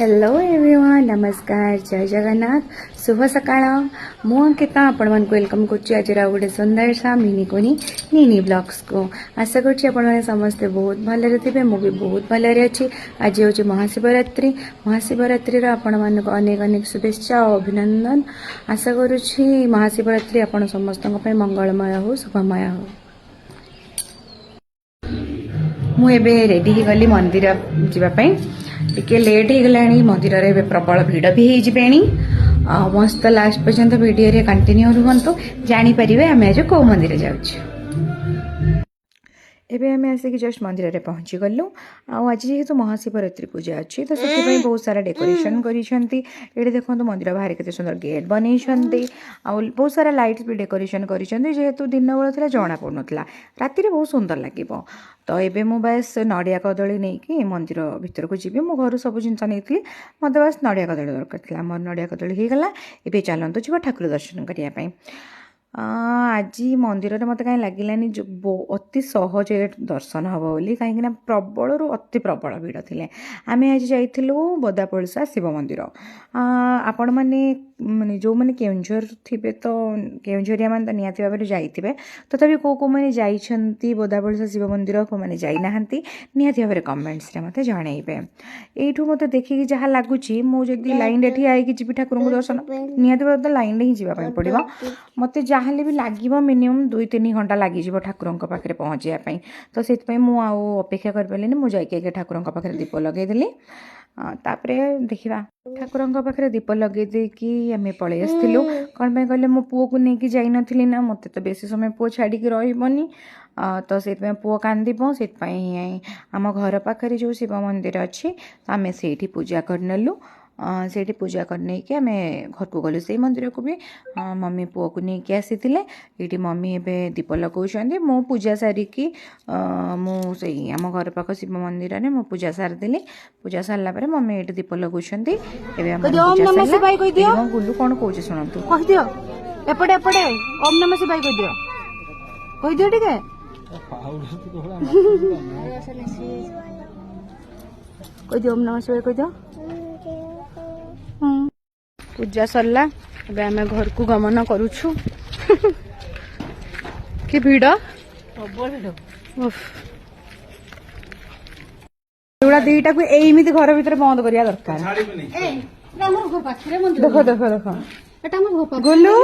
Hello everyone, नमस्कार, जय जगन्नाथ, शुभ सकाळ। मु अंकिता आपण मानक वेलकम करछि आज गोटे सुंदर सा मिनी कोनी नीनी ब्लॉग्स को। आशा करछि आपण माने समस्त बहुत भलरे थिबे, मु भी बहुत भलरे अछि। आज होछि महाशिवरात्रि। महाशिवरात्रि रा आपण मानक अनेक अनेक शुभेच्छा और अभिनंदन। आशा करूछि महाशिवरात्रि आपण समस्तक पय मंगलमय हो, शुभमय हो। मु एबे रेडी ही गली मंदिर जीवा पय। टिके लेट हो गला मंदिर रे प्रबल भिड़ भी हो मस्त लास्ट पर्यंत वीडियो रे कंटिन्यू रुहंतु, जानी परिबे आमे आज को मंदिर जाउछु। एबे आमे आसे कि जस्ट मंदिर रे पहुंची गलु। आज जेहेतु महाशिवरात्रि पूजा अच्छी तो से बहुत सारा डेकोरेशन करिसेंती। एडे देखंतु मंदिर बाहर केते सुंदर गेट बनेइछंती आ बहुत सारा लाइट्स भी डेकोरेशन करिसेंती। जेहेतु दिन बेला थिला जणा पड़नतला, राति रे बहुत सुंदर लागिबो। तो एबे मु बस नड़िया कदली नहीं कि मंदिर भीतर को जीवी। मो घर सब जिनस नहीं मत बस नड़िया कदली दरकार था। मोर नड़िया कदली हो गला। एबे चलतु जी ठाकुर दर्शन करने। आज मंदिर में मत कहीं लगिलानी अति सहज दर्शन हम बोली, कहीं प्रबल रु अति प्रबल भिड़ थे। आम आज जाइलु बोदापलसा शिव मंदिर। आपण मैंने माने जो मैंने केउंझर थिबे तो केउंझरिया मान तो निहाती भाव जाइथिबे। तथापि को मैंने जाइछंती बोदापलसा शिव मंदिर, को मैंने जाई नाहंती निहाती भाव कमेंट्स रे मते जणैबे। एठू मते देखि जहा लागुची मु जदी लाइन रे ठिया आइकी जीवी ठाकुर को दर्शन निहाती भाव तो लाइन रे ही जीवा पय पड़िबो। मते जाहले भी लागिबो मिनिमम 2-3 घंटा लागि जीवो ठाकुरंक पाखरे पहुंचिया पय। तो सेत पय मु आउ अपेक्षा कर पेलिनी, मु जाई के ठाकुरंक पाखरे दीप लगे देली। तापरे देखिबा ठाकुरंक पाखरे दीप लगे दे कि आमे पळे आस्थिलु। कोन पे कहले मो पुओ को नै कि जाई नथिली ना, मते तो बेसी समय पुओ छाडी के रहिबनी। तो सेत पय पुओ कांदीबो। सेत पय आम घर पाखरे जो शिव मंदिर अछि आमे सेठी पूजा करनेलु। सेठी पूजा करने के आमे घर को गलु। से मंदिर को भी मम्मी पुओ को नहीं कि आसी ये मम्मी एबे दीप लगाउछंदी। मो पूजा सारी की मु सही आम घर पाख शिव मंदिर रे मो पूजा सार देली। पूजा सारला परे मम्मी ये दीप लगाउछंदी। एबे हम ओम नमः शिवाय कहि दियो। हम गुल्लू कोन कहउछ सुनंतु, कहि दियो एपटे एपटे ओम नमः शिवाय कहि दियो, कहि दियो ठीक है। कहि दियो ओम नमः शिवाय कहि दियो। पूजा सरला एबे आमे घर को गमन करूछु। कि भिड़ एगुड़ा दीटा को एमिति घर भीतर बंद करिया दरकार। देखो देखो देखो गोलू